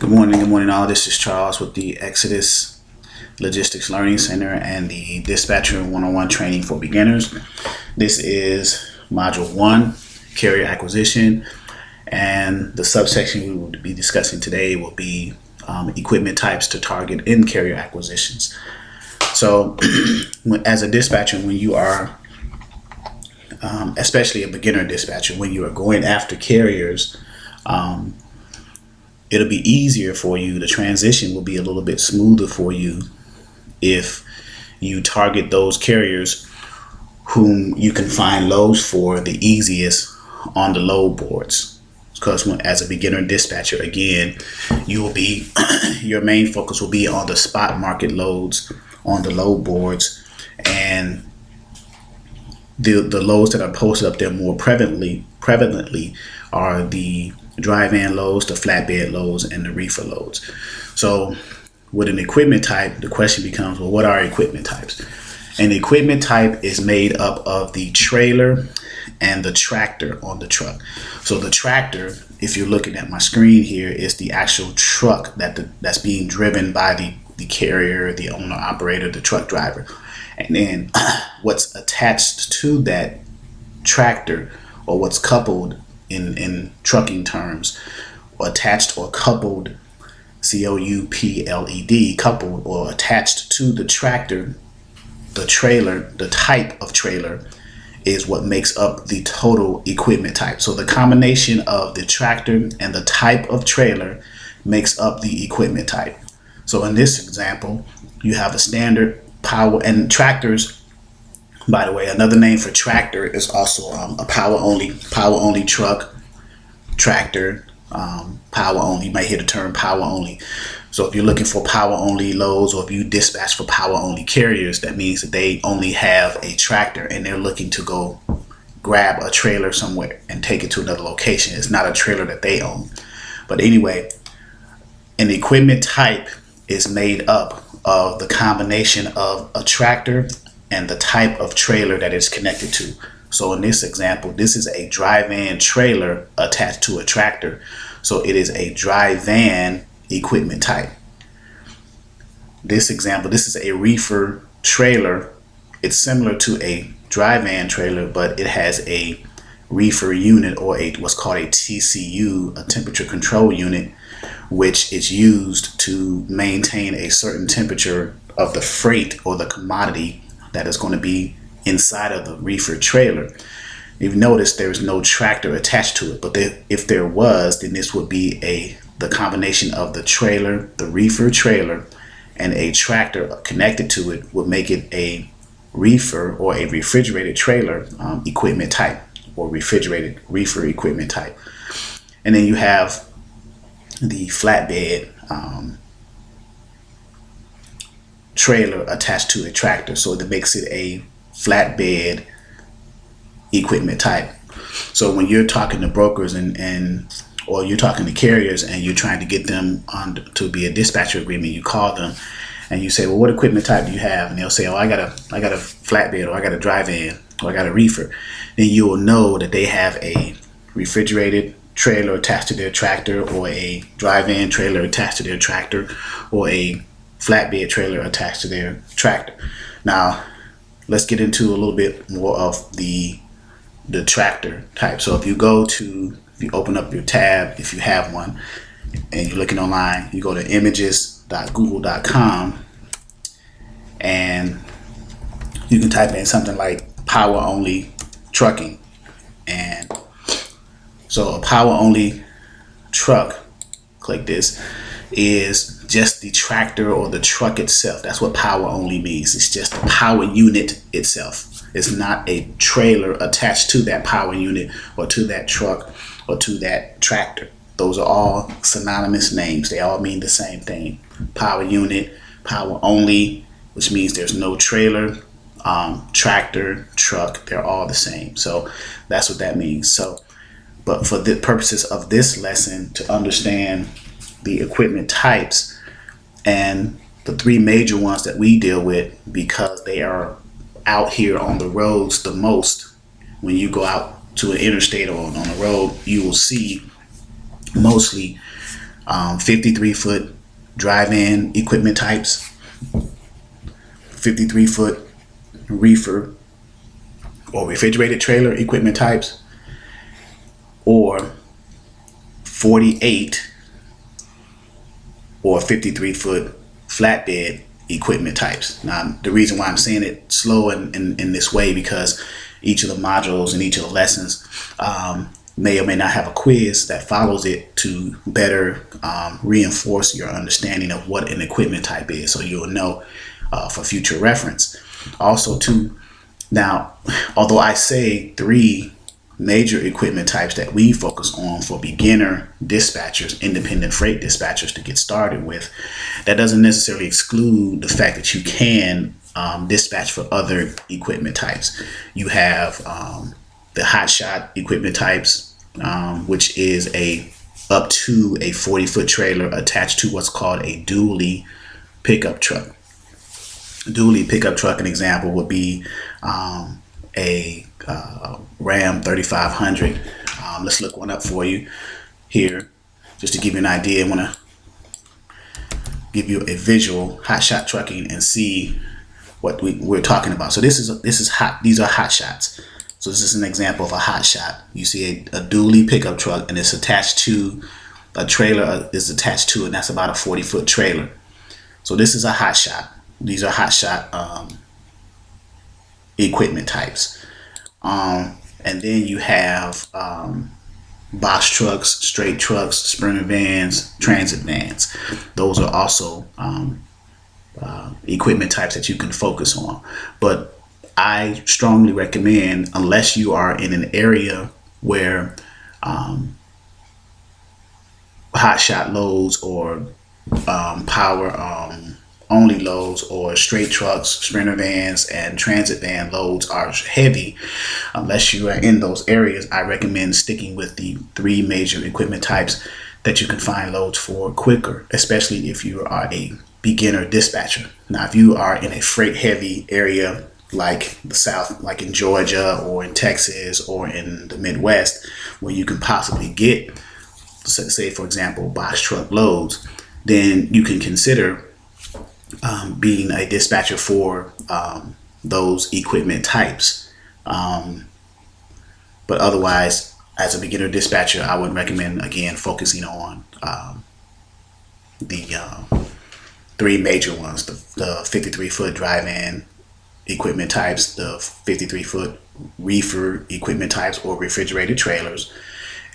Good morning all. This is Charles with the Exodus Logistics Learning Center and the Dispatcher 101 Training for Beginners. This is Module 1, Carrier Acquisition, and the subsection we will be discussing today will be equipment types to target in carrier acquisitions. So as a dispatcher, when you are, especially a beginner dispatcher, when you are going after carriers, it'll be easier for you. The transition will be a little bit smoother for you if you target those carriers whom you can find loads for the easiest on the load boards. Because as a beginner dispatcher, again, you will be your main focus will be on the spot market loads on the load boards, and the loads that are posted up there more prevalently are the dry van loads, the flatbed loads, and the reefer loads. So with an equipment type, the question becomes, well, what are equipment types? An equipment type is made up of the trailer and the tractor on the truck. So the tractor, if you're looking at my screen here, is the actual truck that's being driven by the carrier, the owner operator, the truck driver. And then what's attached to that tractor, or what's coupled in trucking terms, or attached or coupled, C-O-U-P-L-E-D, coupled or attached to the tractor, the trailer, the type of trailer is what makes up the total equipment type. So the combination of the tractor and the type of trailer makes up the equipment type. So in this example, you have a standard power, and tractors, by the way, another name for tractor is also a power only truck, tractor, power only. You might hear the term power only. So if you're looking for power only loads, or if you dispatch for power only carriers, that means that they only have a tractor and they're looking to go grab a trailer somewhere and take it to another location. It's not a trailer that they own. But anyway, an equipment type is made up of the combination of a tractor and the type of trailer that it's connected to. So in this example, this is a dry van trailer attached to a tractor. So it is a dry van equipment type. This example, this is a reefer trailer. It's similar to a dry van trailer, but it has a reefer unit, or what's called a TCU, a temperature control unit, which is used to maintain a certain temperature of the freight or the commodity that is going to be inside of the reefer trailer. You've noticed there's no tractor attached to it, but if there was, then this would be the combination of the trailer, the reefer trailer, and a tractor connected to it would make it a reefer or a refrigerated trailer equipment type, or refrigerated reefer equipment type. And then you have the flatbed trailer attached to a tractor, so that makes it a flatbed equipment type. So when you're talking to brokers or you're talking to carriers and you're trying to get them on to be a dispatcher agreement, you call them and you say, well, what equipment type do you have? And they'll say, oh, I got a flatbed, or I got a dry van, or I got a reefer. Then you will know that they have a refrigerated trailer attached to their tractor, or a dry van trailer attached to their tractor, or a flatbed trailer attached to their tractor. Now let's get into a little bit more of the tractor type. So if you open up your tab, if you have one, and you're looking online, you go to images.google.com and you can type in something like power only trucking. And so a power only truck, click this, is just the tractor or the truck itself. That's what power only means. It's just the power unit itself. It's not a trailer attached to that power unit, or to that truck, or to that tractor. Those are all synonymous names. They all mean the same thing. Power unit, power only, which means there's no trailer, tractor, truck, they're all the same. So that's what that means. So, but for the purposes of this lesson, to understand the equipment types and the three major ones that we deal with, because they are out here on the roads the most. When you go out to an interstate or on a road, you will see mostly 53-foot drive-in equipment types, 53-foot reefer or refrigerated trailer equipment types, or 48 or 53-foot flatbed equipment types. Now, the reason why I'm saying it slow in this way, because each of the modules and each of the lessons may or may not have a quiz that follows it to better reinforce your understanding of what an equipment type is, so you'll know for future reference. Also, too, now, although I say 3 major equipment types that we focus on for beginner dispatchers, independent freight dispatchers to get started with, that doesn't necessarily exclude the fact that you can dispatch for other equipment types. You have the hot shot equipment types, which is up to a 40-foot trailer attached to what's called a dually pickup truck. Dually pickup truck, an example would be a Ram 3500. Let's look one up for you here, just to give you an idea. I want to give you a visual, hot shot trucking, and see what we're talking about. So this is hot. These are hot shots. So this is an example of a hot shot. You see a dually pickup truck, and it's attached to a trailer is attached to, and that's about a 40-foot trailer. So this is a hot shot. These are hot shot equipment types. And then you have box trucks, straight trucks, sprinter vans, transit vans. Those are also equipment types that you can focus on. But I strongly recommend, unless you are in an area where hot shot loads or power only loads or straight trucks, sprinter vans, and transit van loads are heavy, unless you are in those areas, I recommend sticking with the 3 major equipment types that you can find loads for quicker, especially if you are a beginner dispatcher. Now, if you are in a freight heavy area like the South, like in Georgia or in Texas or in the Midwest, where you can possibly get, say for example, box truck loads, then you can consider being a dispatcher for those equipment types. But otherwise, as a beginner dispatcher, I would recommend, again, focusing on the 3 major ones: the 53-foot drive-in equipment types, the 53-foot reefer equipment types or refrigerated trailers,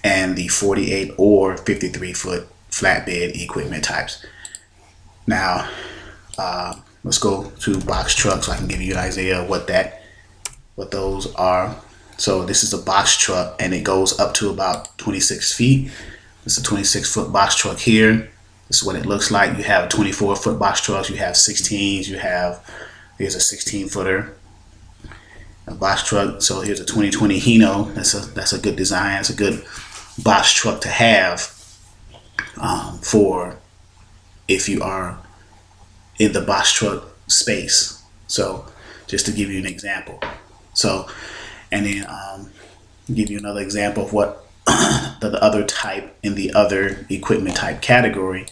and the 48 or 53-foot flatbed equipment types. Now, let's go to box trucks so I can give you an idea of what those are. So this is a box truck, and it goes up to about 26 feet. It's a 26-foot box truck here. This is what it looks like. You have 24-foot box trucks. You have 16s. Here's a 16-footer, a box truck. So here's a 2020 Hino. That's a good design. It's a good box truck to have for if you are in the box truck space. So just to give you an example. So, and then give you another example of what the other type in the other equipment type category.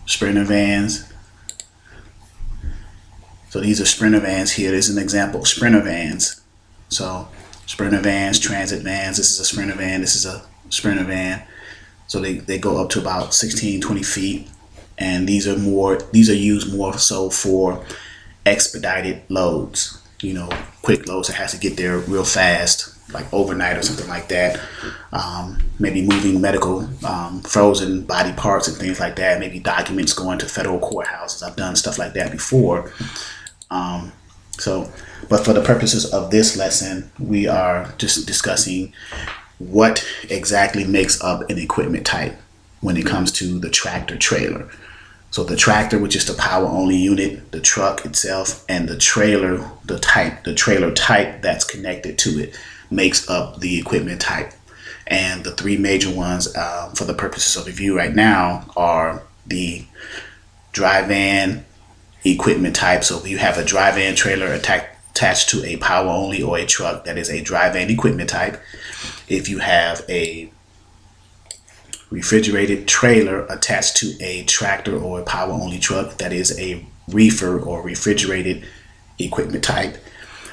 Sprinter vans. So these are sprinter vans here. This is an example of sprinter vans. So sprinter vans, transit vans. This is a sprinter van. This is a sprinter van. So they go up to about 16, 20 feet. And these are used more so for expedited loads, quick loads that has to get there real fast, like overnight or something like that. Maybe moving medical frozen body parts and things like that. Maybe documents going to federal courthouses. I've done stuff like that before. But for the purposes of this lesson, we are just discussing what exactly makes up an equipment type when it comes to the tractor trailer. So the tractor, which is the power only unit, the truck itself, and the trailer, the trailer type that's connected to it, makes up the equipment type. And the 3 major ones for the purposes of review right now are the drive-in equipment type. So if you have a drive-in trailer attached to a power only or a truck, that is a drive-in equipment type. If you have a refrigerated trailer attached to a tractor or a power only truck, that is a reefer or refrigerated equipment type.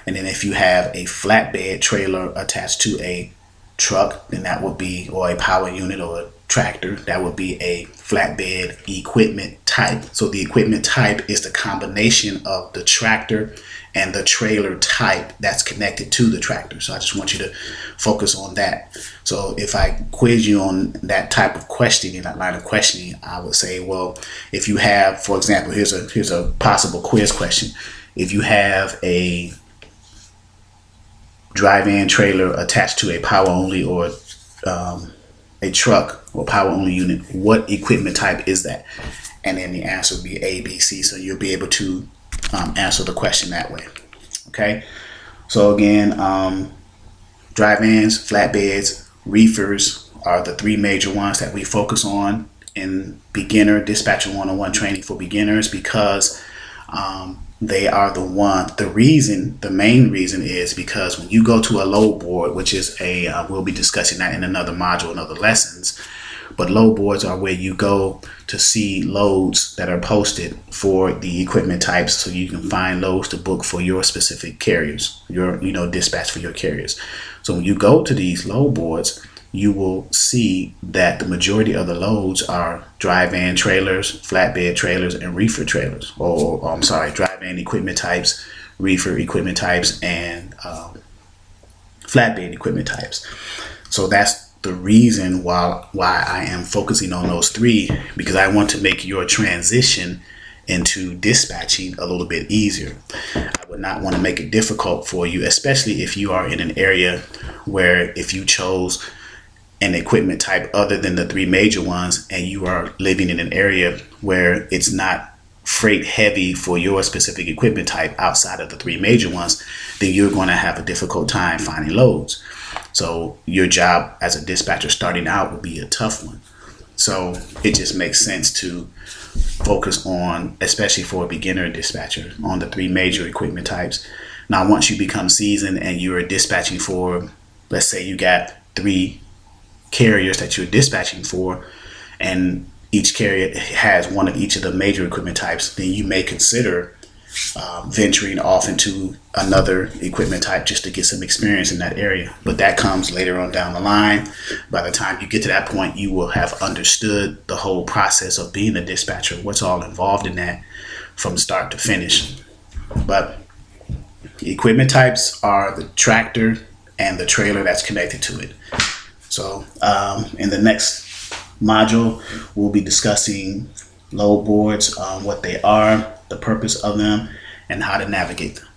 And then if you have a flatbed trailer attached to a truck, then that would be, or a power unit or a tractor, that would be a flatbed equipment type. So the equipment type is the combination of the tractor and the trailer type that's connected to the tractor. So I just want you to focus on that. So if I quiz you on that type of questioning, that line of questioning, I would say, well, if you have, for example, here's a possible quiz question. If you have a drive-in trailer attached to a power only or a truck or power only unit, what equipment type is that? And then the answer would be A, B, C. So you'll be able to answer the question that way. Okay. So again, drive-ins, flatbeds, reefers are the three major ones that we focus on in beginner dispatcher 101 training for beginners, because they are the main reason is because when you go to a load board, which is we'll be discussing that in another module and other lessons, but load boards are where you go to see loads that are posted for the equipment types, so you can find loads to book for your specific carriers, your dispatch for your carriers. So when you go to these load boards, you will see that the majority of the loads are drive-in trailers, flatbed trailers, and reefer trailers. Drive-in equipment types, reefer equipment types, and flatbed equipment types. So that's the reason why I am focusing on those three, because I want to make your transition into dispatching a little bit easier. I would not want to make it difficult for you, especially if you are in an area where, if you chose an equipment type other than the three major ones, and you are living in an area where it's not freight heavy for your specific equipment type outside of the three major ones, then you're going to have a difficult time finding loads. So your job as a dispatcher starting out would be a tough one. So it just makes sense to focus on, especially for a beginner dispatcher, on the three major equipment types. Now, once you become seasoned and you're dispatching for, let's say you got three carriers that you're dispatching for, and each carrier has one of each of the major equipment types, then you may consider venturing off into another equipment type just to get some experience in that area. But that comes later on down the line. By the time you get to that point, you will have understood the whole process of being a dispatcher, what's all involved in that from start to finish. But equipment types are the tractor and the trailer that's connected to it. So in the next module, we'll be discussing load boards, what they are, the purpose of them, and how to navigate them.